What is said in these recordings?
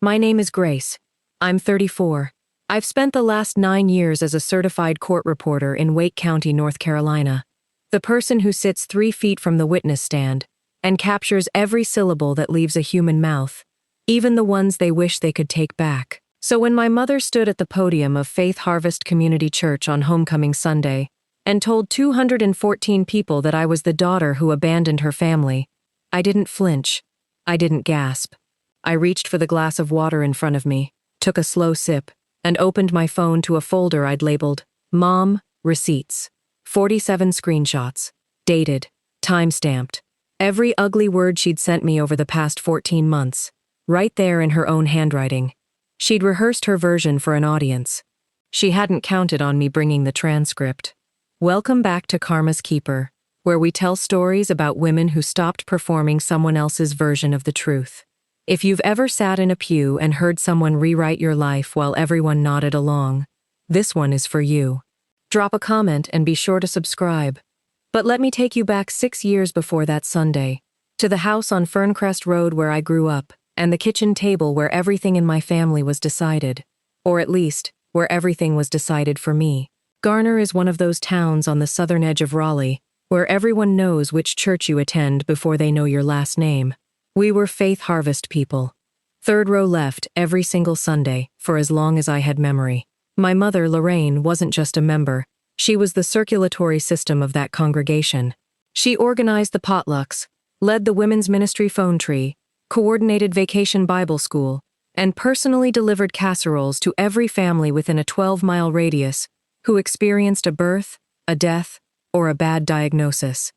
My name is Grace. I'm 34. I've spent the last 9 years as a certified court reporter in Wake County, North Carolina. The person who sits 3 feet from the witness stand and captures every syllable that leaves a human mouth, even the ones they wish they could take back. So when my mother stood at the podium of Faith Harvest Community Church on Homecoming Sunday and told 214 people that I was the daughter who abandoned her family, I didn't flinch. I didn't gasp. I reached for the glass of water in front of me, took a slow sip, and opened my phone to a folder I'd labeled Mom, Receipts. 47 screenshots. Dated. Time-stamped. Every ugly word she'd sent me over the past 14 months. Right there in her own handwriting. She'd rehearsed her version for an audience. She hadn't counted on me bringing the transcript. Welcome back to Karma's Keeper, where we tell stories about women who stopped performing someone else's version of the truth. If you've ever sat in a pew and heard someone rewrite your life while everyone nodded along, this one is for you. Drop a comment and be sure to subscribe. But let me take you back 6 years before that Sunday, to the house on Ferncrest Road where I grew up, and the kitchen table where everything in my family was decided. Or at least, where everything was decided for me. Garner is one of those towns on the southern edge of Raleigh, where everyone knows which church you attend before they know your last name. We were Faith Harvest people. 3rd row left every single Sunday, for as long as I had memory. My mother, Lorraine, wasn't just a member. She was the circulatory system of that congregation. She organized the potlucks, led the women's ministry phone tree, coordinated vacation Bible school, and personally delivered casseroles to every family within a 12-mile radius who experienced a birth, a death, or a bad diagnosis.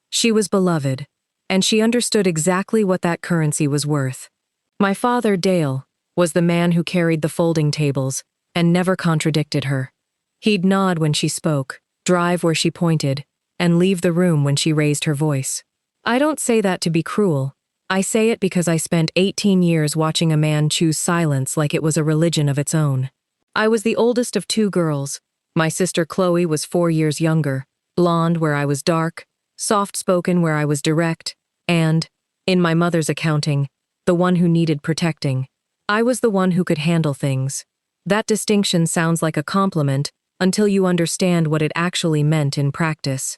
She was beloved, and she understood exactly what that currency was worth. My father, Dale, was the man who carried the folding tables and never contradicted her. He'd nod when she spoke, drive where she pointed, and leave the room when she raised her voice. I don't say that to be cruel. I say it because I spent 18 years watching a man choose silence like it was a religion of its own. I was the oldest of 2 girls. My sister Chloe was 4 years younger, blonde where I was dark, soft-spoken where I was direct, and, in my mother's accounting, the one who needed protecting. I was the one who could handle things. That distinction sounds like a compliment until you understand what it actually meant in practice.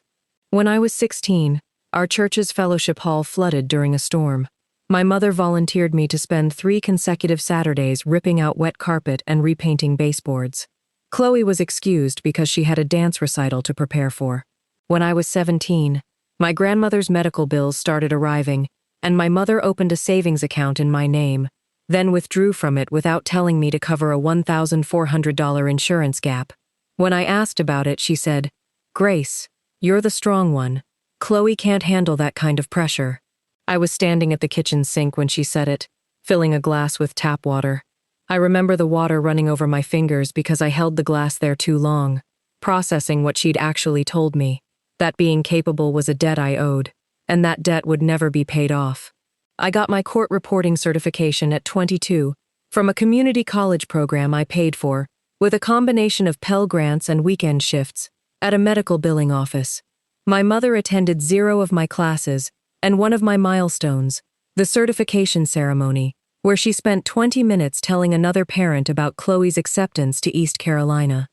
When I was 16, our church's fellowship hall flooded during a storm. My mother volunteered me to spend 3 consecutive Saturdays ripping out wet carpet and repainting baseboards. Chloe was excused because she had a dance recital to prepare for. When I was 17, my grandmother's medical bills started arriving, and my mother opened a savings account in my name, then withdrew from it without telling me to cover a $1,400 insurance gap. When I asked about it, she said, "Grace, you're the strong one. Chloe can't handle that kind of pressure." I was standing at the kitchen sink when she said it, filling a glass with tap water. I remember the water running over my fingers because I held the glass there too long, processing what she'd actually told me, that being capable was a debt I owed, and that debt would never be paid off. I got my court reporting certification at 22 from a community college program I paid for, with a combination of Pell Grants and weekend shifts, at a medical billing office. My mother attended 0 of my classes, and one of my milestones, the certification ceremony, where she spent 20 minutes telling another parent about Chloe's acceptance to East Carolina.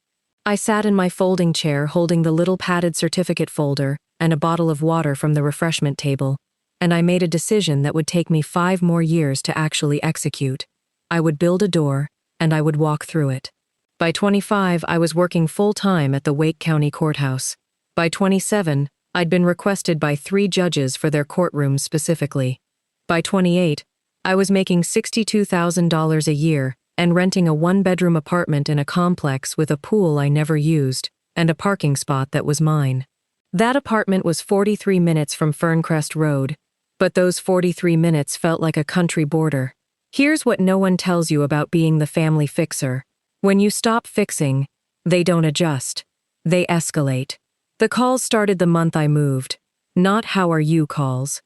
I sat in my folding chair holding the little padded certificate folder and a bottle of water from the refreshment table, and I made a decision that would take me 5 more years to actually execute. I would build a door, and I would walk through it. By 25, I was working full-time at the Wake County Courthouse. By 27, I'd been requested by 3 judges for their courtrooms specifically. By 28, I was making $62,000 a year and renting a 1-bedroom apartment in a complex with a pool I never used and a parking spot that was mine. That apartment was 43 minutes from Ferncrest Road, but those 43 minutes felt like a country border. Here's what no one tells you about being the family fixer. When you stop fixing, they don't adjust. They escalate. The calls started the month I moved. Not "how are you" calls.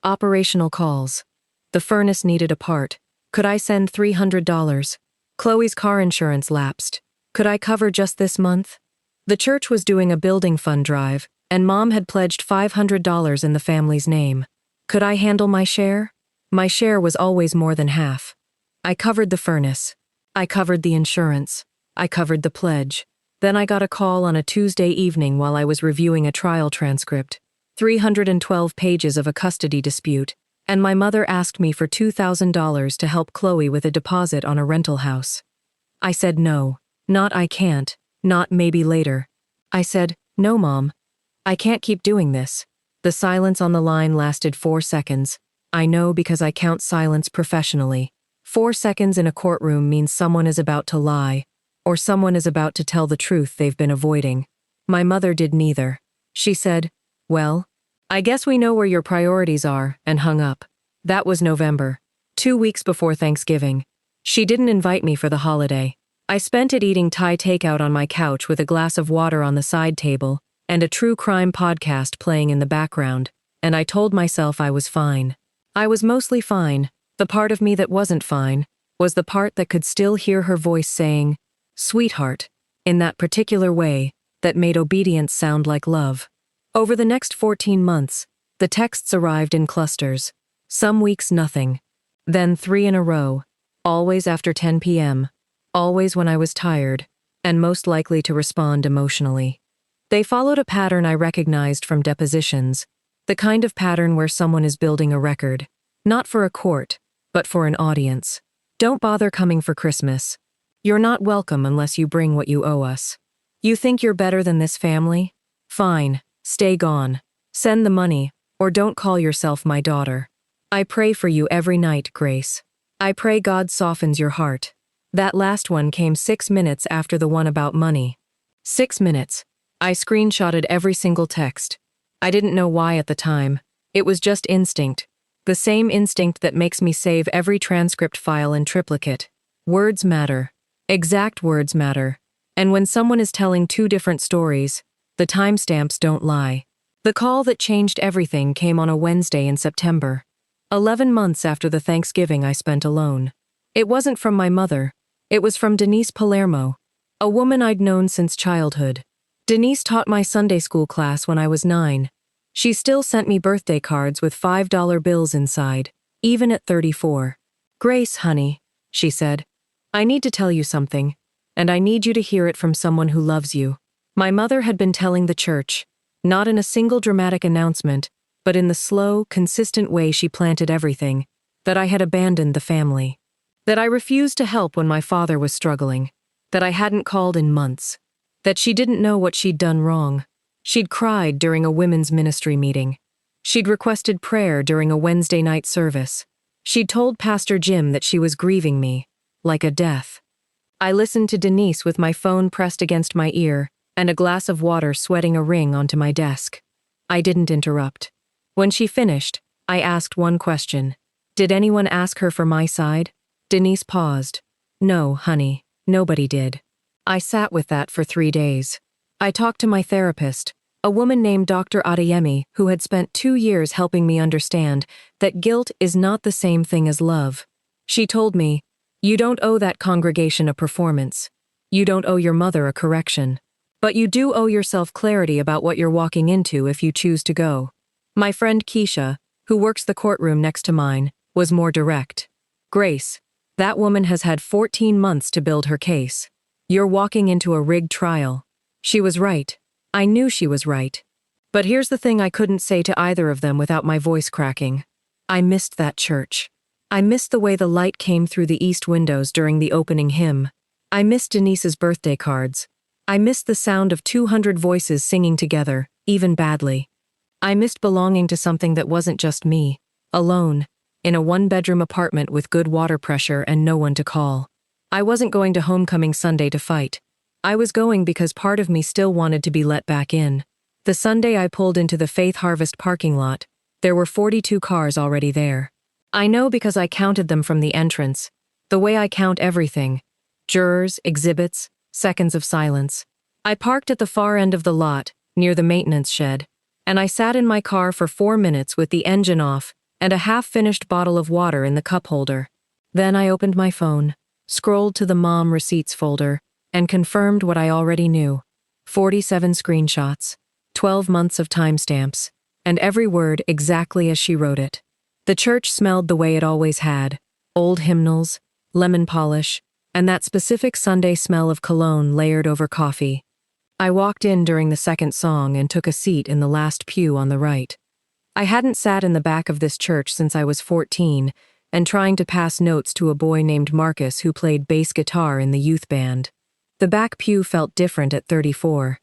Operational calls. The furnace needed a part. Could I send $300? Chloe's car insurance lapsed. Could I cover just this month? The church was doing a building fund drive, and Mom had pledged $500 in the family's name. Could I handle my share? My share was always more than half. I covered the furnace. I covered the insurance. I covered the pledge. Then I got a call on a Tuesday evening while I was reviewing a trial transcript, 312 pages of a custody dispute, and my mother asked me for $2,000 to help Chloe with a deposit on a rental house. I said no, not I can't, not maybe later. I said, no, Mom. I can't keep doing this. The silence on the line lasted 4 seconds. I know because I count silence professionally. 4 seconds in a courtroom means someone is about to lie, or someone is about to tell the truth they've been avoiding. My mother did neither. She said, well, I guess we know where your priorities are, and hung up. That was November, 2 weeks before Thanksgiving. She didn't invite me for the holiday. I spent it eating Thai takeout on my couch with a glass of water on the side table and a true crime podcast playing in the background, and I told myself I was fine. I was mostly fine. The part of me that wasn't fine was the part that could still hear her voice saying, sweetheart, in that particular way that made obedience sound like love. Over the next 14 months, the texts arrived in clusters. Some weeks nothing. Then 3 in a row, always after 10 p.m., always when I was tired, and most likely to respond emotionally. They followed a pattern I recognized from depositions, the kind of pattern where someone is building a record, not for a court, but for an audience. Don't bother coming for Christmas. You're not welcome unless you bring what you owe us. You think you're better than this family? Fine, stay gone. Send the money, or don't call yourself my daughter. I pray for you every night, Grace. I pray God softens your heart. That last one came 6 minutes after the one about money. 6 minutes. I screenshotted every single text. I didn't know why at the time. It was just instinct. The same instinct that makes me save every transcript file in triplicate. Words matter. Exact words matter. And when someone is telling 2 different stories, the timestamps don't lie. The call that changed everything came on a Wednesday in September, 11 months after the Thanksgiving I spent alone. It wasn't from my mother. It was from Denise Palermo, a woman I'd known since childhood. Denise taught my Sunday school class when I was 9. She still sent me birthday cards with $5 bills inside, even at 34. Grace, honey, she said, I need to tell you something, and I need you to hear it from someone who loves you. My mother had been telling the church, not in a single dramatic announcement, but in the slow, consistent way she planted everything, that I had abandoned the family. That I refused to help when my father was struggling. That I hadn't called in months. That she didn't know what she'd done wrong. She'd cried during a women's ministry meeting. She'd requested prayer during a Wednesday night service. She'd told Pastor Jim that she was grieving me, like a death. I listened to Denise with my phone pressed against my ear and a glass of water sweating a ring onto my desk. I didn't interrupt. When she finished, I asked one question. Did anyone ask her for my side? Denise paused. No, honey, nobody did. I sat with that for 3 days. I talked to my therapist, a woman named Dr. Adeyemi, who had spent 2 years helping me understand that guilt is not the same thing as love. She told me, you don't owe that congregation a performance. You don't owe your mother a correction. But you do owe yourself clarity about what you're walking into if you choose to go. My friend Keisha, who works the courtroom next to mine, was more direct. Grace, that woman has had 14 months to build her case. You're walking into a rigged trial. She was right. I knew she was right. But here's the thing I couldn't say to either of them without my voice cracking. I missed that church. I missed the way the light came through the east windows during the opening hymn. I missed Denise's birthday cards. I missed the sound of 200 voices singing together, even badly. I missed belonging to something that wasn't just me, alone, in a 1-bedroom apartment with good water pressure and no one to call. I wasn't going to homecoming Sunday to fight. I was going because part of me still wanted to be let back in. The Sunday I pulled into the Faith Harvest parking lot, there were 42 cars already there. I know because I counted them from the entrance, the way I count everything. Jurors, exhibits, seconds of silence. I parked at the far end of the lot, near the maintenance shed, and I sat in my car for 4 minutes with the engine off and a half-finished bottle of water in the cup holder. Then I opened my phone, scrolled to the mom receipts folder, and confirmed what I already knew. 47 screenshots, 12 months of timestamps, and every word exactly as she wrote it. The church smelled the way it always had. Old hymnals, lemon polish, and that specific Sunday smell of cologne layered over coffee. I walked in during the second song and took a seat in the last pew on the right. I hadn't sat in the back of this church since I was 14, and trying to pass notes to a boy named Marcus who played bass guitar in the youth band. The back pew felt different at 34.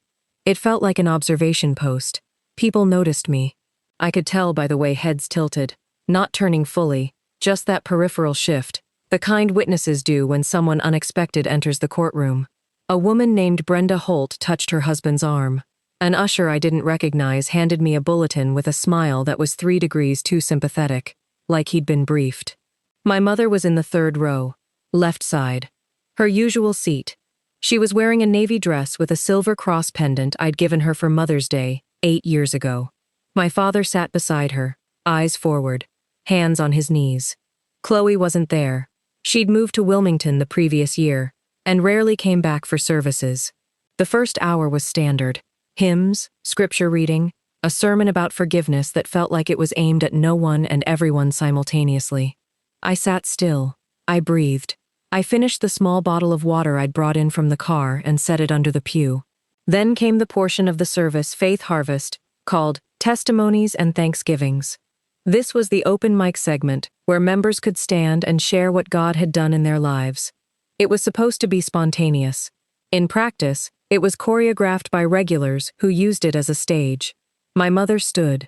It felt like an observation post. People noticed me. I could tell by the way heads tilted, not turning fully, just that peripheral shift, the kind witnesses do when someone unexpected enters the courtroom. A woman named Brenda Holt touched her husband's arm. An usher I didn't recognize handed me a bulletin with a smile that was 3 degrees too sympathetic, like he'd been briefed. My mother was in the third row, left side. Her usual seat. She was wearing a navy dress with a silver cross pendant I'd given her for Mother's Day, 8 years ago. My father sat beside her, eyes forward, hands on his knees. Chloe wasn't there. She'd moved to Wilmington the previous year, and rarely came back for services. The first hour was standard. Hymns, scripture reading, a sermon about forgiveness that felt like it was aimed at no one and everyone simultaneously. I sat still. I breathed. I finished the small bottle of water I'd brought in from the car and set it under the pew. Then came the portion of the service Faith Harvest, called Testimonies and Thanksgivings. This was the open mic segment, where members could stand and share what God had done in their lives. It was supposed to be spontaneous. In practice, it was choreographed by regulars who used it as a stage. My mother stood.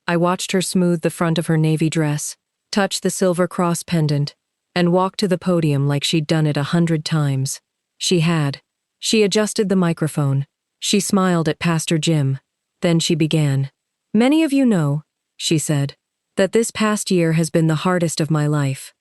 I watched her smooth the front of her navy dress, touch the silver cross pendant, and walk to the podium like she'd done it 100 times. She had. She adjusted the microphone. She smiled at Pastor Jim. Then she began. "Many of you know," she said, "that this past year has been the hardest of my life.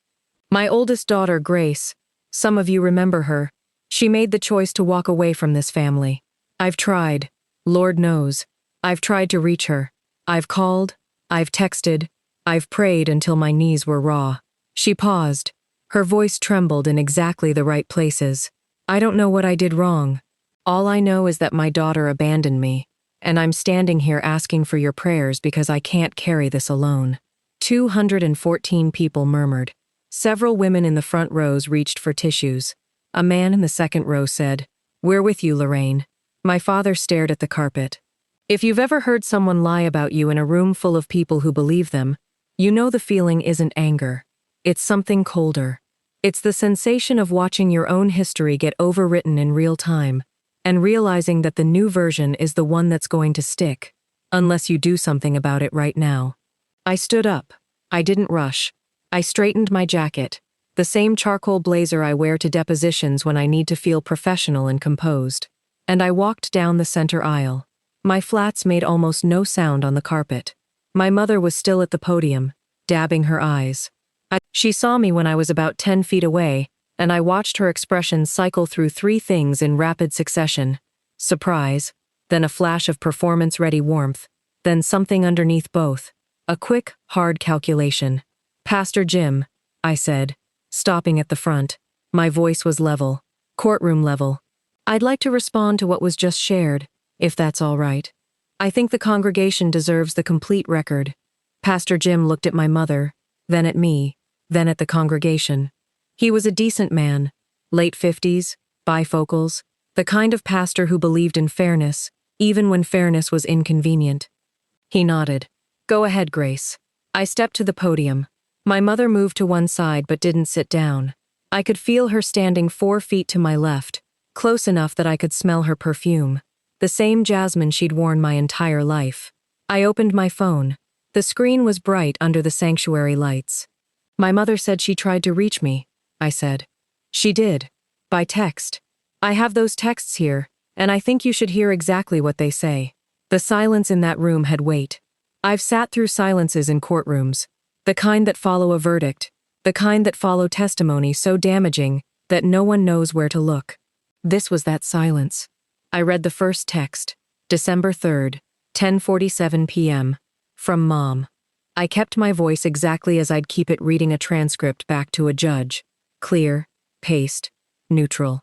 My oldest daughter, Grace, some of you remember her, she made the choice to walk away from this family. I've tried, Lord knows, I've tried to reach her. I've called, I've texted, I've prayed until my knees were raw." She paused. Her voice trembled in exactly the right places. "I don't know what I did wrong. All I know is that my daughter abandoned me, and I'm standing here asking for your prayers because I can't carry this alone." 214 people murmured. Several women in the front rows reached for tissues. A man in the second row said, "We're with you, Lorraine." My father stared at the carpet. If you've ever heard someone lie about you in a room full of people who believe them, you know the feeling isn't anger. It's something colder. It's the sensation of watching your own history get overwritten in real time, and realizing that the new version is the one that's going to stick, unless you do something about it right now. I stood up. I didn't rush. I straightened my jacket, the same charcoal blazer I wear to depositions when I need to feel professional and composed. And I walked down the center aisle. My flats made almost no sound on the carpet. My mother was still at the podium, dabbing her eyes. She saw me when I was about 10 feet away, and I watched her expression cycle through 3 things in rapid succession. Surprise, then a flash of performance-ready warmth, then something underneath both. A quick, hard calculation. "Pastor Jim," I said, stopping at the front. My voice was level, courtroom level. "I'd like to respond to what was just shared, if that's all right. I think the congregation deserves the complete record." Pastor Jim looked at my mother, then at me, then at the congregation. He was a decent man, late 50s, bifocals, the kind of pastor who believed in fairness, even when fairness was inconvenient. He nodded. "Go ahead, Grace." I stepped to the podium. My mother moved to one side but didn't sit down. I could feel her standing 4 feet to my left, close enough that I could smell her perfume, the same jasmine she'd worn my entire life. I opened my phone. The screen was bright under the sanctuary lights. "My mother said she tried to reach me," I said. "She did. By text. I have those texts here, and I think you should hear exactly what they say." The silence in that room had weight. I've sat through silences in courtrooms, the kind that follow a verdict, the kind that follow testimony so damaging that no one knows where to look. This was that silence. I read the first text, December 3rd, 10:47 p.m., from Mom. I kept my voice exactly as I'd keep it reading a transcript back to a judge. Clear, paced, neutral.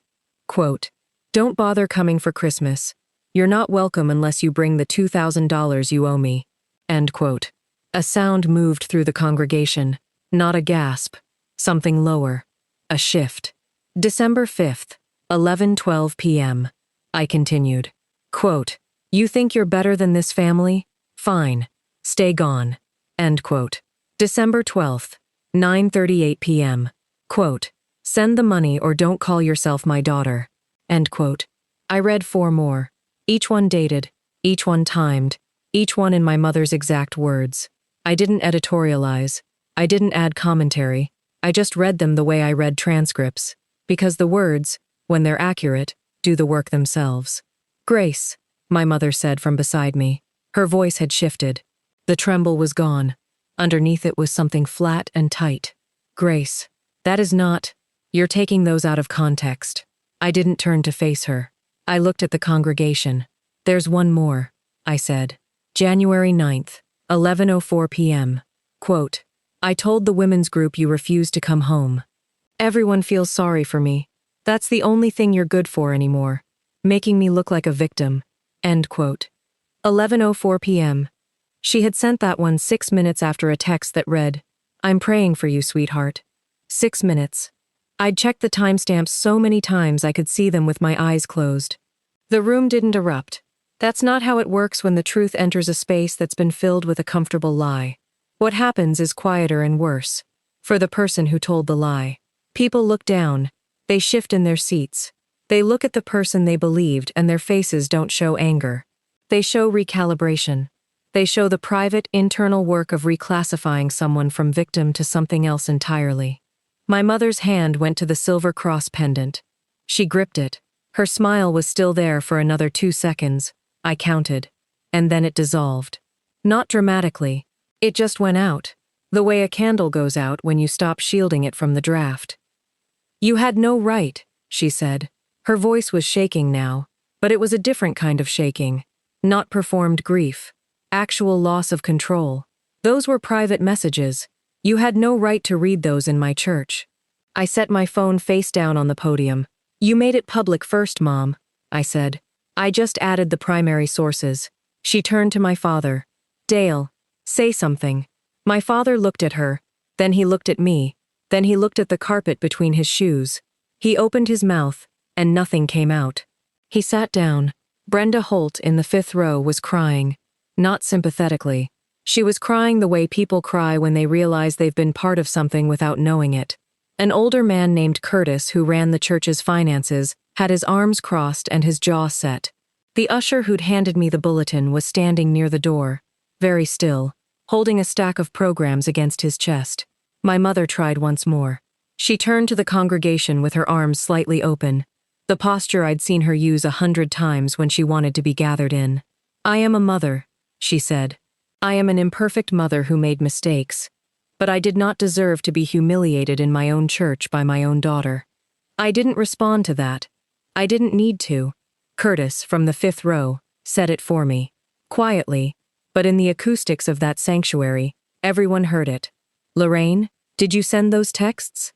Quote, "Don't bother coming for Christmas. You're not welcome unless you bring the $2,000 you owe me." End quote. A sound moved through the congregation, not a gasp, something lower. A shift. December 5th, 11:12 p.m. I continued. Quote, "You think you're better than this family? Fine. Stay gone." End quote. December 12th, 9:38 p.m. Quote, "Send the money or don't call yourself my daughter." End quote. I read 4 more. Each one dated, each one timed, each one in my mother's exact words. I didn't editorialize. I didn't add commentary. I just read them the way I read transcripts. Because the words, when they're accurate, do the work themselves. "Grace," my mother said from beside me. Her voice had shifted. The tremble was gone. Underneath it was something flat and tight. "Grace, that is not. You're taking those out of context." I didn't turn to face her. I looked at the congregation. "There's one more," I said. January 9th, 11:04 p.m. Quote, "I told the women's group you refused to come home. Everyone feels sorry for me. That's the only thing you're good for anymore. Making me look like a victim." End quote. 11:04 p.m. She had sent that one 6 minutes after a text that read, "I'm praying for you, sweetheart." 6 minutes. I'd checked the timestamps so many times I could see them with my eyes closed. The room didn't erupt. That's not how it works when the truth enters a space that's been filled with a comfortable lie. What happens is quieter and worse. For the person who told the lie. People look down. They shift in their seats. They look at the person they believed and their faces don't show anger. They show recalibration. They show the private, internal work of reclassifying someone from victim to something else entirely. My mother's hand went to the silver cross pendant. She gripped it. Her smile was still there for another 2 seconds, I counted. And then it dissolved. Not dramatically. It just went out. The way a candle goes out when you stop shielding it from the draft. "You had no right," she said. Her voice was shaking now, but it was a different kind of shaking. Not performed grief. Actual loss of control. Those were private messages. You had no right to read those in my church. I set my phone face down on the podium. "You made it public first, Mom," I said. "I just added the primary sources." She turned to my father. "Dale, say something." My father looked at her, then he looked at me, then he looked at the carpet between his shoes. He opened his mouth, and nothing came out. He sat down. Brenda Holt in the 5th row was crying. Not sympathetically. She was crying the way people cry when they realize they've been part of something without knowing it. An older man named Curtis, who ran the church's finances, had his arms crossed and his jaw set. The usher who'd handed me the bulletin was standing near the door, very still, holding a stack of programs against his chest. My mother tried once more. She turned to the congregation with her arms slightly open, the posture I'd seen her use 100 times when she wanted to be gathered in. "I am a mother," she said. "I am an imperfect mother who made mistakes. But I did not deserve to be humiliated in my own church by my own daughter. I didn't respond to that. I didn't need to." Curtis, from the 5th row, said it for me. Quietly, but in the acoustics of that sanctuary, everyone heard it. "Lorraine, did you send those texts?"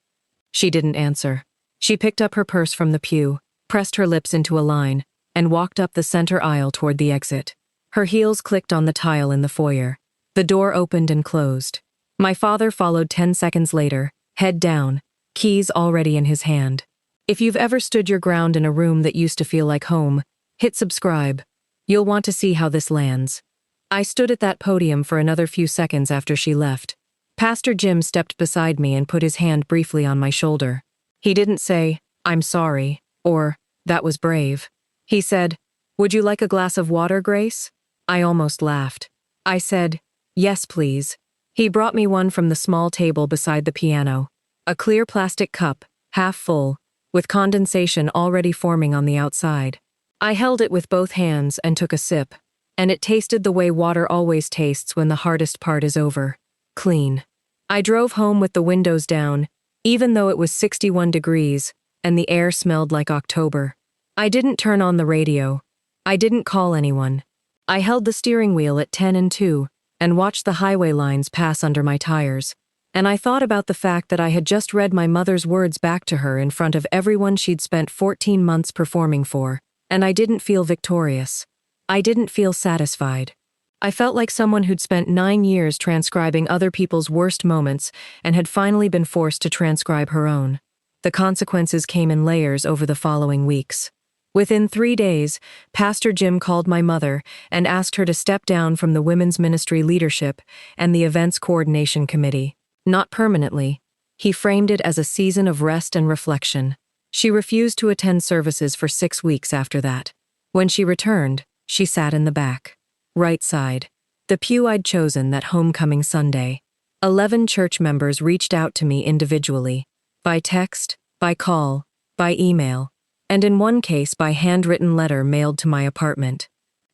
She didn't answer. She picked up her purse from the pew, pressed her lips into a line, and walked up the center aisle toward the exit. Her heels clicked on the tile in the foyer. The door opened and closed. My father followed 10 seconds later, head down, keys already in his hand. If you've ever stood your ground in a room that used to feel like home, hit subscribe. You'll want to see how this lands. I stood at that podium for another few seconds after she left. Pastor Jim stepped beside me and put his hand briefly on my shoulder. He didn't say, "I'm sorry," or, "That was brave." He said, "Would you like a glass of water, Grace?" I almost laughed. I said, "Yes, please." He brought me one from the small table beside the piano. A clear plastic cup, half full, with condensation already forming on the outside. I held it with both hands and took a sip, and it tasted the way water always tastes when the hardest part is over. Clean. I drove home with the windows down, even though it was 61 degrees, and the air smelled like October. I didn't turn on the radio. I didn't call anyone. I held the steering wheel at 10 and 2, and watched the highway lines pass under my tires. And I thought about the fact that I had just read my mother's words back to her in front of everyone she'd spent 14 months performing for, and I didn't feel victorious. I didn't feel satisfied. I felt like someone who'd spent 9 years transcribing other people's worst moments and had finally been forced to transcribe her own. The consequences came in layers over the following weeks. Within 3 days, Pastor Jim called my mother and asked her to step down from the women's ministry leadership and the events coordination committee. Not permanently. He framed it as a season of rest and reflection. She refused to attend services for 6 weeks after that. When she returned, she sat in the back, right side, the pew I'd chosen that homecoming Sunday. 11 church members reached out to me individually, by text, by call, by email, and in one case by handwritten letter mailed to my apartment.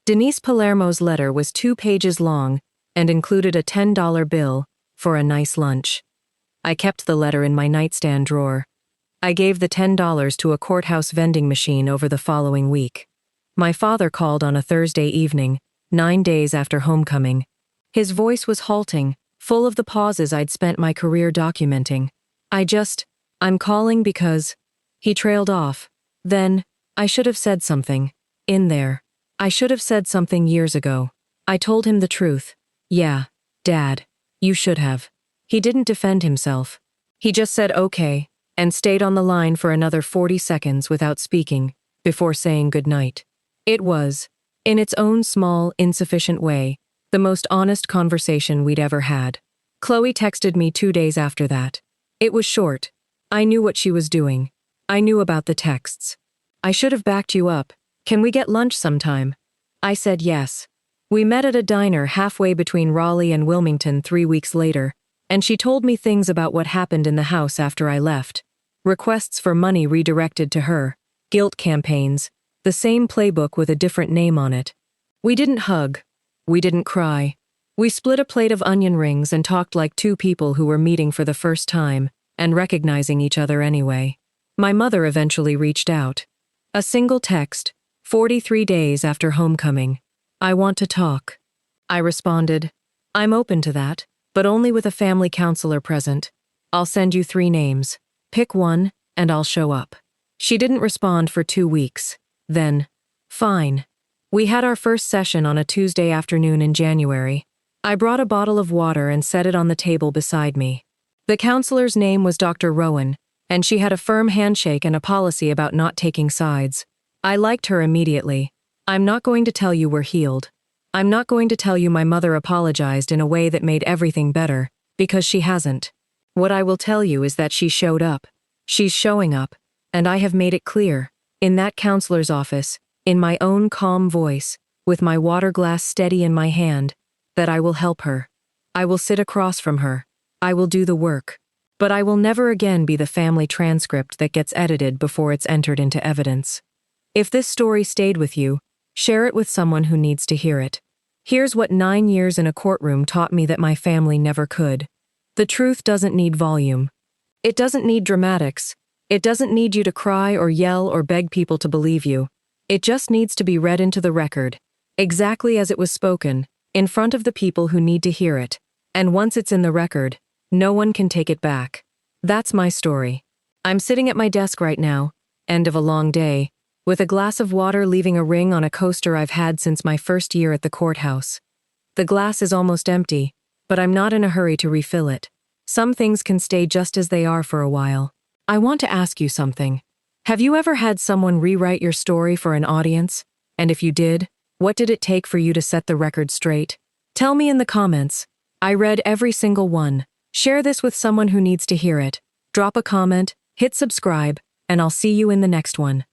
Denise Palermo's letter was 2 pages long and included a $10 bill for a nice lunch. I kept the letter in my nightstand drawer. I gave the $10 to a courthouse vending machine over the following week. My father called on a Thursday evening, 9 days after homecoming. His voice was halting, full of the pauses I'd spent my career documenting. I'm calling because... He trailed off. Then, I should have said something. In there. I should have said something years ago. I told him the truth. Yeah, Dad, you should have. He didn't defend himself. He just said okay, and stayed on the line for another 40 seconds without speaking, before saying goodnight. It was, in its own small, insufficient way, the most honest conversation we'd ever had. Chloe texted me 2 days after that. It was short. I knew what she was doing. I knew about the texts. I should have backed you up. Can we get lunch sometime? I said yes. We met at a diner halfway between Raleigh and Wilmington 3 weeks later, and she told me things about what happened in the house after I left. Requests for money redirected to her, guilt campaigns, the same playbook with a different name on it. We didn't hug. We didn't cry. We split a plate of onion rings and talked like 2 people who were meeting for the first time and recognizing each other anyway. My mother eventually reached out. A single text, 43 days after homecoming. I want to talk. I responded, I'm open to that, but only with a family counselor present. I'll send you 3 names. Pick one, and I'll show up. She didn't respond for 2 weeks. Then, fine. We had our first session on a Tuesday afternoon in January. I brought a bottle of water and set it on the table beside me. The counselor's name was Dr. Rowan, and she had a firm handshake and a policy about not taking sides. I liked her immediately. I'm not going to tell you we're healed. I'm not going to tell you my mother apologized in a way that made everything better, because she hasn't. What I will tell you is that she showed up. She's showing up, and I have made it clear, in that counselor's office, in my own calm voice, with my water glass steady in my hand, that I will help her. I will sit across from her. I will do the work. But I will never again be the family transcript that gets edited before it's entered into evidence. If this story stayed with you, share it with someone who needs to hear it. Here's what 9 years in a courtroom taught me that my family never could. The truth doesn't need volume. It doesn't need dramatics. It doesn't need you to cry or yell or beg people to believe you. It just needs to be read into the record, exactly as it was spoken, in front of the people who need to hear it. And once it's in the record, no one can take it back. That's my story. I'm sitting at my desk right now, end of a long day, with a glass of water leaving a ring on a coaster I've had since my first year at the courthouse. The glass is almost empty, but I'm not in a hurry to refill it. Some things can stay just as they are for a while. I want to ask you something. Have you ever had someone rewrite your story for an audience? And if you did, what did it take for you to set the record straight? Tell me in the comments. I read every single one. Share this with someone who needs to hear it. Drop a comment, hit subscribe, and I'll see you in the next one.